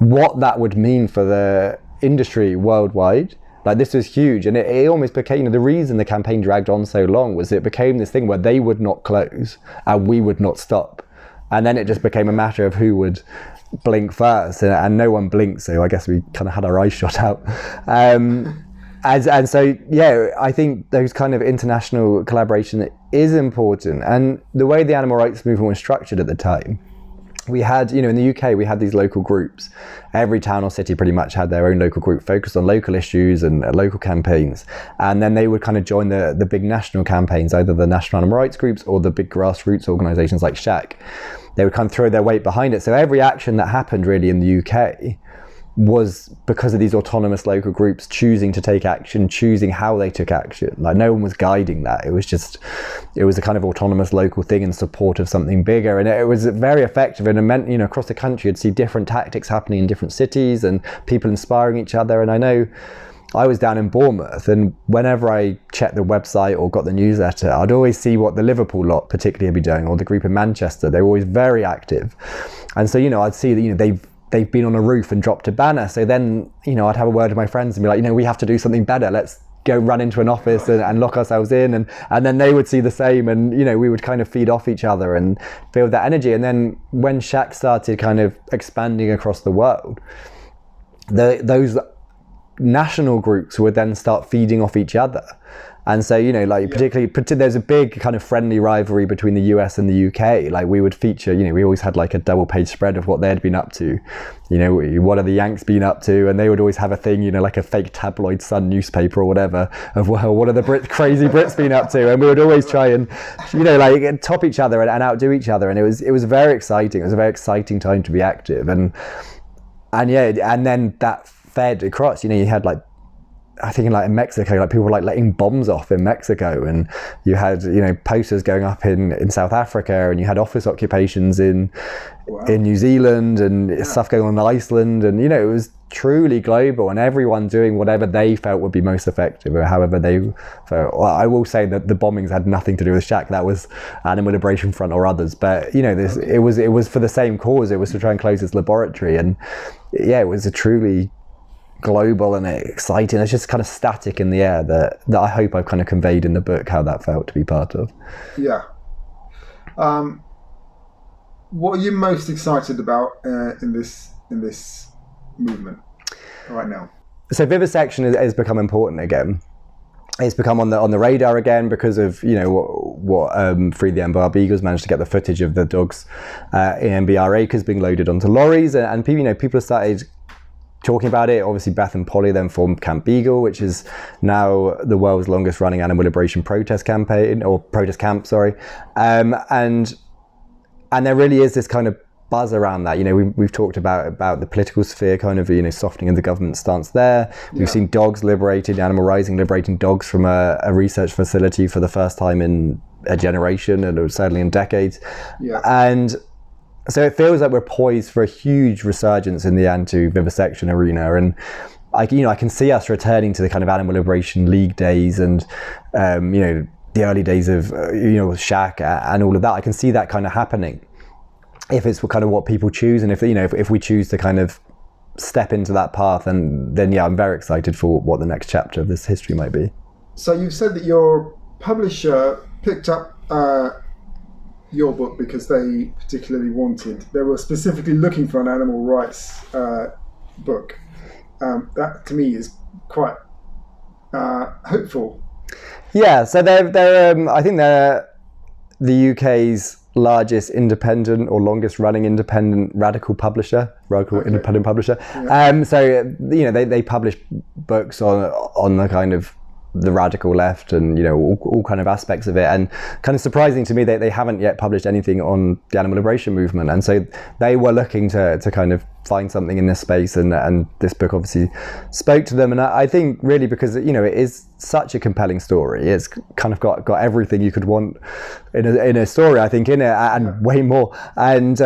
what that would mean for the industry worldwide. Like, this was huge, and it almost became, the reason the campaign dragged on so long was it became this thing where they would not close and we would not stop. And then it just became a matter of who would blink first, and no one blinked, so I guess we kind of had our eyes shot out. And so, I think those kind of international collaboration is important. And the way the animal rights movement was structured at the time, we had, in the UK, we had these local groups. Every town or city pretty much had their own local group focused on local issues and local campaigns. And then they would kind of join the big national campaigns, either the national animal rights groups or the big grassroots organisations like SHAC. They would kind of throw their weight behind it. So every action that happened really in the UK was because of these autonomous local groups choosing to take action, choosing how they took action. Like, no one was guiding that. It was a kind of autonomous local thing in support of something bigger. And it was very effective, and it meant, across the country, you'd see different tactics happening in different cities and people inspiring each other. And I know I was down in Bournemouth, and whenever I checked the website or got the newsletter, I'd always see what the Liverpool lot particularly be doing, or the group in Manchester. They were always very active. And so, I'd see that, they've been on a roof and dropped a banner. So then, I'd have a word with my friends and be like, we have to do something better. Let's go run into an office and lock ourselves in. And then they would see the same, and, we would kind of feed off each other and feel that energy. And then when SHAC started kind of expanding across the world, those national groups would then start feeding off each other. And so, particularly there's a big kind of friendly rivalry between the US and the UK. Like, we would feature, we always had like a double page spread of what they'd been up to. What are the Yanks been up to? And they would always have a thing, like a fake tabloid Sun newspaper or whatever of, well, what are the crazy Brits been up to? And we would always try and, top each other and outdo each other. And it was very exciting. It was a very exciting time to be active. And then that fed across, you had like, I think in Mexico, people were letting bombs off in Mexico, and you had posters going up in South Africa, and you had office occupations in New Zealand, and stuff going on in Iceland, and it was truly global, and everyone doing whatever they felt would be most effective, or however they felt. Well, I will say that the bombings had nothing to do with SHAC. That was Animal Liberation Front or others, but it was for the same cause. It was to try and close this laboratory, and it was a truly global and exciting. It's just kind of static in the air that I hope I've kind of conveyed in the book how that felt to be part of. Yeah. What are you most excited about in this movement right now? So vivisection has become important again. It's become on the radar again because of what Free the MBR Beagles managed to get the footage of the dogs in MBR acres being loaded onto lorries, and people have started talking about it. Obviously, Beth and Polly then formed Camp Beagle, which is now the world's longest running animal liberation protest campaign, or protest camp, sorry. And there really is this kind of buzz around that. We've talked about the political sphere kind of, softening of the government stance there. We've seen dogs liberated, Animal Rising liberating dogs from a research facility for the first time in a generation, and certainly in decades. Yeah. And so it feels like we're poised for a huge resurgence in the anti-vivisection arena, and I can see us returning to the kind of Animal Liberation League days, and the early days of SHAC and all of that. I can see that kind of happening if it's kind of what people choose, and if we choose to kind of step into that path, and then I'm very excited for what the next chapter of this history might be. So you've said that your publisher picked up your book because they were specifically looking for an animal rights book. That to me is quite hopeful. Yeah, so they're I think they're the UK's largest independent or longest running independent radical independent publisher. Yeah. So they publish books on the kind of the radical left and all kind of aspects of it, and kind of surprising to me that they haven't yet published anything on the animal liberation movement, and so they were looking to kind of find something in this space, and this book obviously spoke to them. And I think really because it is such a compelling story, it's kind of got everything you could want in a story, I think, in it, and way more, and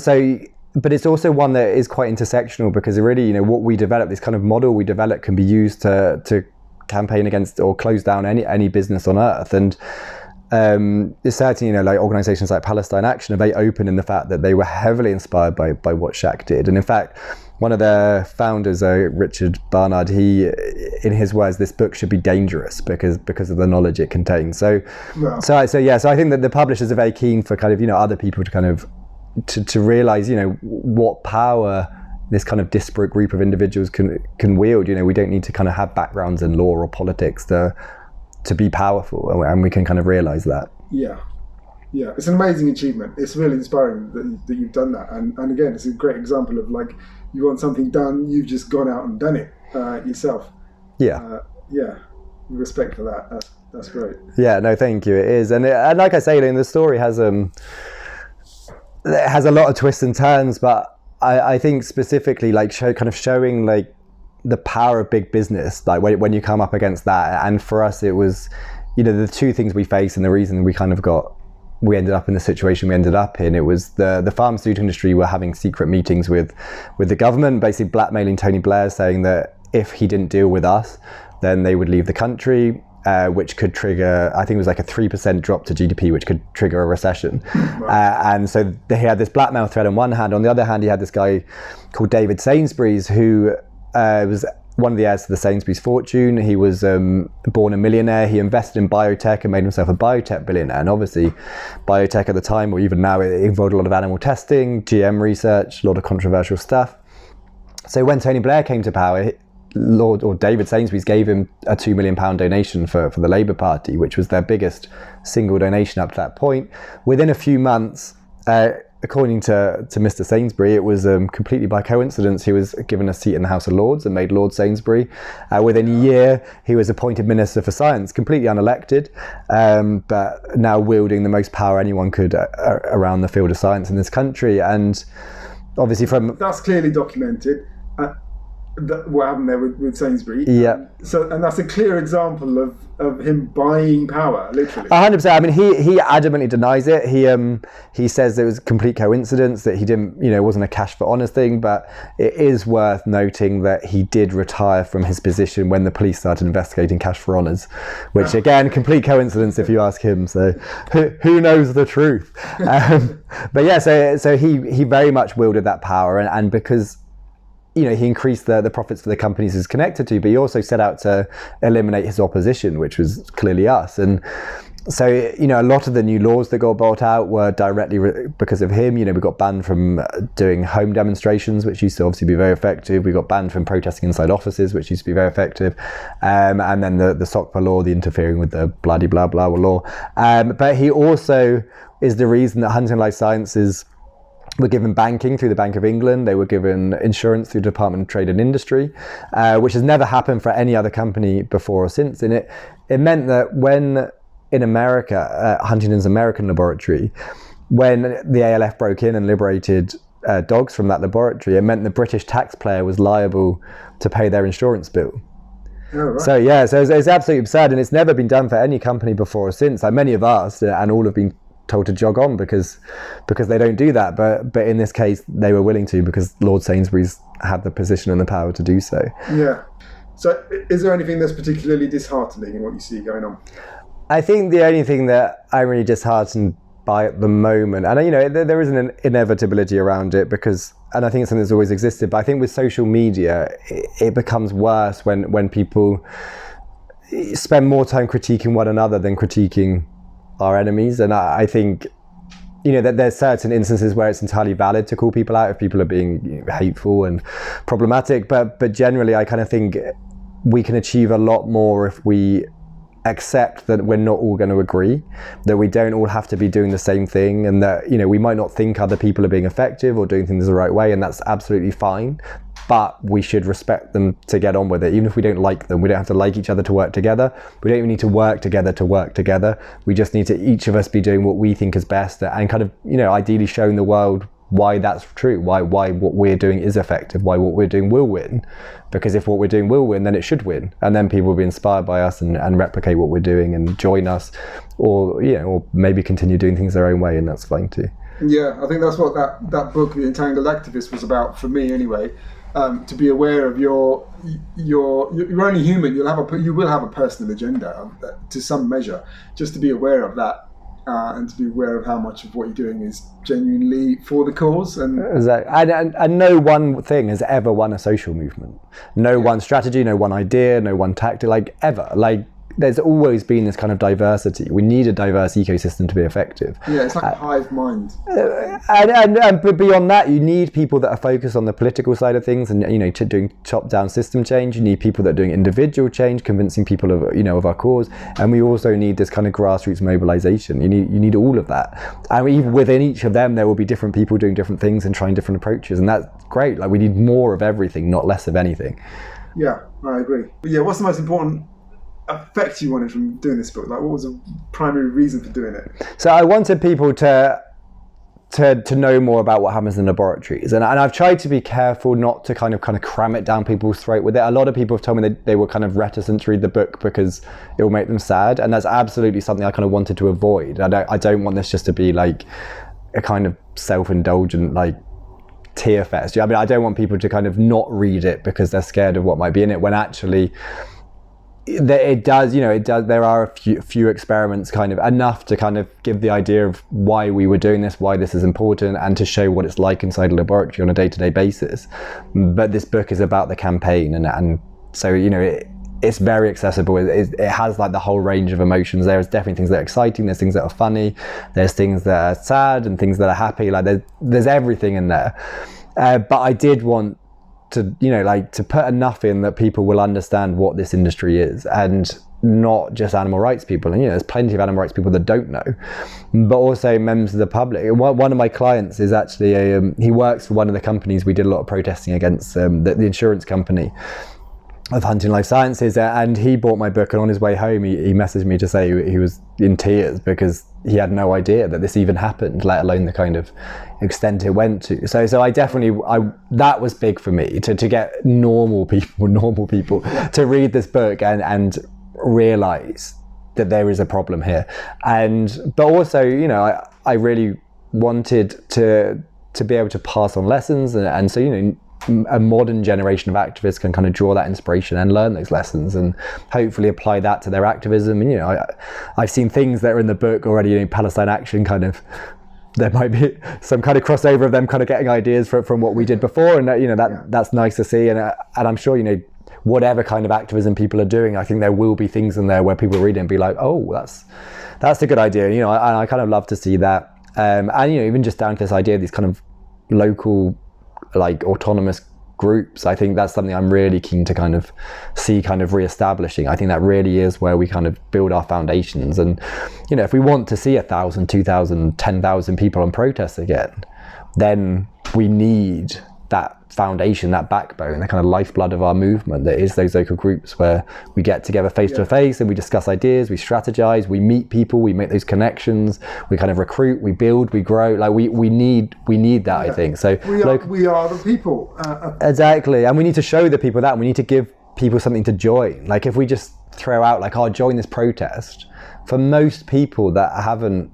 so. But it's also one that is quite intersectional, because really, what we develop, this kind of model we develop, can be used to campaign against or close down any business on earth. And it's certainly, like organisations like Palestine Action are very open in the fact that they were heavily inspired by what SHAC did. And in fact, one of their founders, Richard Barnard, he, in his words, this book should be dangerous because of the knowledge it contains. So I think that the publishers are very keen for kind of other people to kind of to realize what power this kind of disparate group of individuals can wield. We don't need to kind of have backgrounds in law or politics to be powerful, and we can kind of realize that. Yeah, it's an amazing achievement. It's really inspiring that you've done that, and again, it's a great example of, like, you want something done, you've just gone out and done it yourself. Respect for that. That's great. Yeah, no, thank you. It is, and like I say, the story has it has a lot of twists and turns, but I think specifically showing like the power of big business, like when you come up against that. And for us, it was, the two things we faced, and the reason we ended up in the situation we ended up in. It was the pharmaceutical industry were having secret meetings with the government, basically blackmailing Tony Blair, saying that if he didn't deal with us, then they would leave the country, which could trigger, I think it was like a 3% drop to GDP, which could trigger a recession. And so he had this blackmail threat on one hand. On the other hand, he had this guy called David Sainsbury's, who was one of the heirs to the Sainsbury's fortune. He was born a millionaire. He invested in biotech and made himself a biotech billionaire. And obviously, biotech at the time, or even now, it involved a lot of animal testing, GM research, a lot of controversial stuff. So when Tony Blair came to power, David Sainsbury's gave him a £2 million donation for the Labour Party, which was their biggest single donation up to that point. Within a few months, according to Mr. Sainsbury, it was completely by coincidence he was given a seat in the House of Lords and made Lord Sainsbury. Within a year, he was appointed Minister for Science, completely unelected, but now wielding the most power anyone could around the field of science in this country. And obviously that's clearly documented. What happened there with Sainsbury. Yeah. And that's a clear example of him buying power, literally. 100%. I mean, he adamantly denies it. He says it was a complete coincidence, that he didn't, it wasn't a cash for honours thing. But it is worth noting that he did retire from his position when the police started investigating cash for honours, which again, complete coincidence if you ask him. So who knows the truth? But yeah, so he very much wielded that power, and because he increased the profits for the companies he's connected to, but he also set out to eliminate his opposition, which was clearly us. And so, a lot of the new laws that got brought out were directly because of him. We got banned from doing home demonstrations, which used to obviously be very effective. We got banned from protesting inside offices, which used to be very effective. And then the SOCPA law, the interfering with the bloody blah blah law. But he also is the reason that Huntingdon Life Sciences were given banking through the Bank of England. They were given insurance through the Department of Trade and Industry, which has never happened for any other company before or since. And it meant that when in America, Huntingdon's American laboratory, when the ALF broke in and liberated dogs from that laboratory, it meant the British taxpayer was liable to pay their insurance bill. Oh, right. So yeah, so it's absolutely absurd, and it's never been done for any company before or since. Like many of us, and all have been told to jog on because they don't do that, but in this case they were willing to, because Lord Sainsbury's had the position and the power to do so. Yeah. So is there anything that's particularly disheartening in what you see going on? I think the only thing that I'm really disheartened by at the moment, and there is an inevitability around it, and I think it's something that's always existed, but I think with social media it becomes worse when people spend more time critiquing one another than critiquing our enemies. And I think that there's certain instances where it's entirely valid to call people out if people are being hateful and problematic, but generally I kind of think we can achieve a lot more if we accept that we're not all going to agree, that we don't all have to be doing the same thing, and that we might not think other people are being effective or doing things the right way, and that's absolutely fine, but we should respect them to get on with it. Even if we don't like them, we don't have to like each other to work together. We don't even need to work together. We just need to each of us be doing what we think is best, and kind of ideally showing the world why that's true, why what we're doing is effective, why what we're doing will win. Because if what we're doing will win, then it should win, and then people will be inspired by us and replicate what we're doing and join us, or maybe continue doing things their own way, and that's fine too. Yeah, I think that's what that book, The Entangled Activist, was about for me anyway. To be aware of you're only human. You will have a personal agenda to some measure. Just to be aware of that. And to be aware of how much of what you're doing is genuinely for the cause. Exactly. And no one thing has ever won a social movement. No one strategy, no one idea, no one tactic, ever. There's always been this kind of diversity. We need a diverse ecosystem to be effective. Yeah, it's like a hive mind. But beyond that, you need people that are focused on the political side of things, and doing top-down system change. You need people that are doing individual change, convincing people of our cause, and we also need this kind of grassroots mobilization. You need all of that, and even within each of them, there will be different people doing different things and trying different approaches, and that's great. We need more of everything, not less of anything. Yeah, I agree. But yeah, what's the most important effect you wanted from doing this book? What was the primary reason for doing it? So I wanted people to know more about what happens in laboratories, and I've tried to be careful not to kind of cram it down people's throat with it. A lot of people have told me they were kind of reticent to read the book because it will make them sad, and that's absolutely something I kind of wanted to avoid. I don't want this just to be a kind of self-indulgent tear fest. I mean, I don't want people to kind of not read it because they're scared of what might be in it, when actually it does, there are a few experiments, kind of enough to kind of give the idea of why we were doing this, why this is important, and to show what it's like inside a laboratory on a day-to-day basis. But this book is about the campaign, and so, it's very accessible. It has like the whole range of emotions. There's definitely things that are exciting, there's things that are funny, there's things that are sad and things that are happy. Like there's everything in there. But I did want to, to put enough in that people will understand what this industry is, and not just animal rights people. And there's plenty of animal rights people that don't know, but also members of the public. One of my clients is actually he works for one of the companies we did a lot of protesting against, the insurance company of Huntingdon Life Sciences, and he bought my book, and on his way home he messaged me to say he was in tears because he had no idea that this even happened, let alone the kind of extent it went to. So I definitely, that was big for me, to get normal people to read this book and realize that there is a problem here. But also, I really wanted to be able to pass on lessons, and so, a modern generation of activists can kind of draw that inspiration and learn those lessons and hopefully apply that to their activism. And I've seen things that are in the book already, Palestine Action, kind of, there might be some kind of crossover of them kind of getting ideas from what we did before, and that's nice to see. And I'm sure, whatever kind of activism people are doing, I think there will be things in there where people read it and be like, oh, that's a good idea. I kind of love to see that. And even just down to this idea of these kind of local, like, autonomous groups, I think that's something I'm really keen to kind of see kind of re-establishing. I think that really is where we kind of build our foundations. And if we want to see 1,000, 2,000, 10,000 people on protests again, then we need that foundation, that backbone, the kind of lifeblood of our movement that is those local groups where we get together face to face and we discuss ideas, we strategize, we meet people, we make those connections, we kind of recruit, we build, we grow. Like we need that, I think. So we are the people. Exactly, and we need to show the people that, and we need to give people something to join. Like if we just throw out like, oh, join this protest, for most people that haven't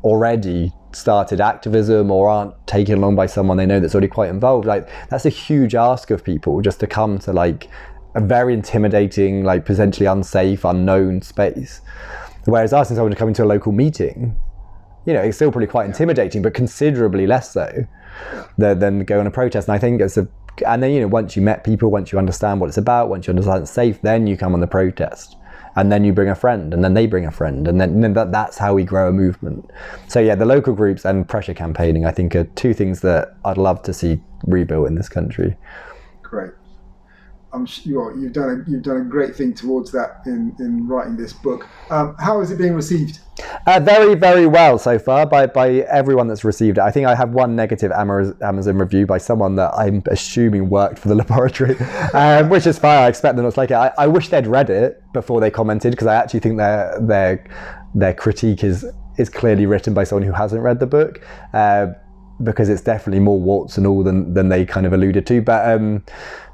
already started activism or aren't taken along by someone they know that's already quite involved, like that's a huge ask of people just to come to like a very intimidating, like potentially unsafe, unknown space. Whereas asking someone to come into a local meeting, it's still probably quite intimidating, but considerably less so than go on a protest. And I think and then once you met people, once you understand what it's about, once you understand it's safe, then you come on the protest. And then you bring a friend, and then they bring a friend, and then that's how we grow a movement. So yeah, the local groups and pressure campaigning, I think, are two things that I'd love to see rebuilt in this country. Great. I'm sure you've done a great thing towards that in writing this book. How is it being received? Very, very well so far by everyone that's received it. I think I have one negative Amazon review by someone that I'm assuming worked for the laboratory, which is fine. I expect them not to like it. I wish they'd read it before they commented, because I actually think their critique is clearly written by someone who hasn't read the book, because it's definitely more warts and all than they kind of alluded to.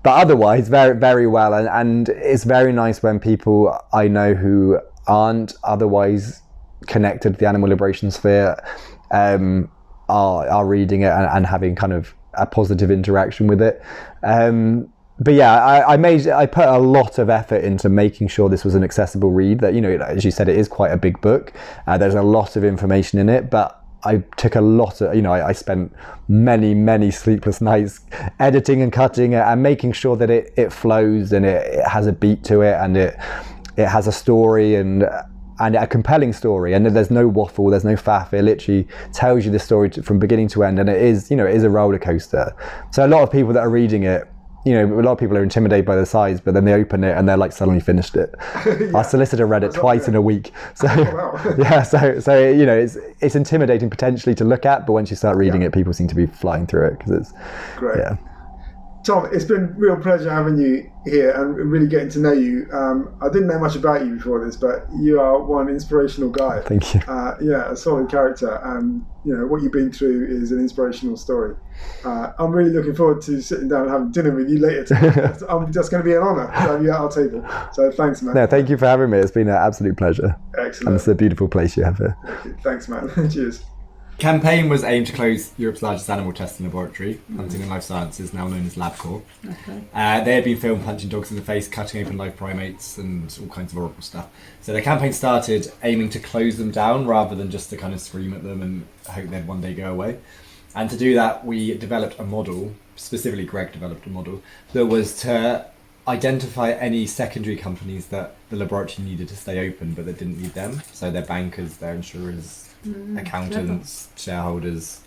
But otherwise, very, very well. And it's very nice when people I know who aren't otherwise connected to the animal liberation sphere are reading it and having kind of a positive interaction with it. But yeah, I put a lot of effort into making sure this was an accessible read. That, as you said, it is quite a big book. There's a lot of information in it, but I took a lot of, I spent many sleepless nights editing and cutting it and making sure that it flows and it has a beat to it, and it has a story and a compelling story, and there's no waffle, there's no faff. It literally tells you the story from beginning to end, and it is a roller coaster. So a lot of people that are reading it, a lot of people are intimidated by the size, but then they open it and they're like suddenly finished it. Yeah. Our solicitor read it twice in a week. So yeah, so it's intimidating potentially to look at, but once you start reading it, people seem to be flying through it because it's great. Yeah. Tom, it's been a real pleasure having you here and really getting to know you. I didn't know much about you before this, but you are one inspirational guy. Thank you. A solid character, and what you've been through is an inspirational story. I'm really looking forward to sitting down and having dinner with you later today. That's going to be an honour to have you at our table. So thanks, man. No, thank you for having me. It's been an absolute pleasure. Excellent. And it's a beautiful place you have here. Thanks, man. Cheers. campaign was aimed to close Europe's largest animal testing laboratory, Huntingdon Life Sciences, now known as LabCorp. Okay. They had been filmed punching dogs in the face, cutting open live primates, and all kinds of horrible stuff. So the campaign started aiming to close them down rather than just to kind of scream at them and hope they'd one day go away. And to do that, we developed a model, specifically Greg developed a model, that was to identify any secondary companies that the laboratory needed to stay open but that didn't need them. So their bankers, their insurers, accountants, shareholders,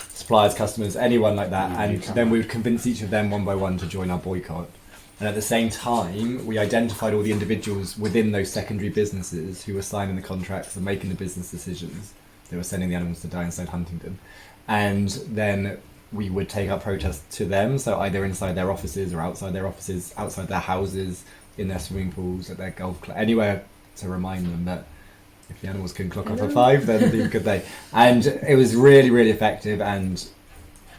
suppliers, customers, anyone like that. And then we would convince each of them one by one to join our boycott. And at the same time, we identified all the individuals within those secondary businesses who were signing the contracts and making the business decisions. They were sending the animals to die inside Huntingdon. And then we would take our protest to them, so either inside their offices or outside their offices, outside their houses, in their swimming pools, at their golf club, anywhere to remind them that if the animals can clock off at 5, then neither could they. And it was really, really effective. And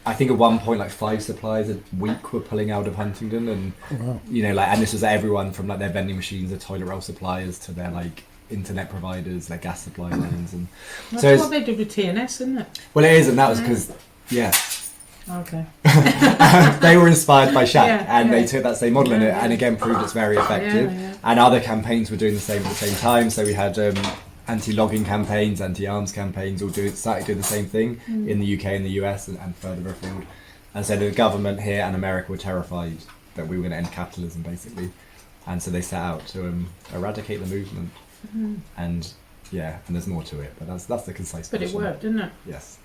I think at one point, like 5 suppliers a week were pulling out of Huntingdon, and you know, like, and this was everyone from like their vending machines, their toilet roll suppliers, to their like internet providers, their gas supply lines, and That's so what they did with TNS, isn't it? well, it is, and that was because Okay. they were inspired by SHAC, and yeah. they took that same model and again proved it's very effective. Yeah. And other campaigns were doing the same at the same time. So we had anti-logging campaigns, anti-arms campaigns, all started doing the same thing in the UK and the US and further afield. And so the government here and America were terrified that we were going to end capitalism, basically. And so they set out to eradicate the movement. And yeah, and there's more to it, but that's the concise But it version. worked, didn't it? Yes.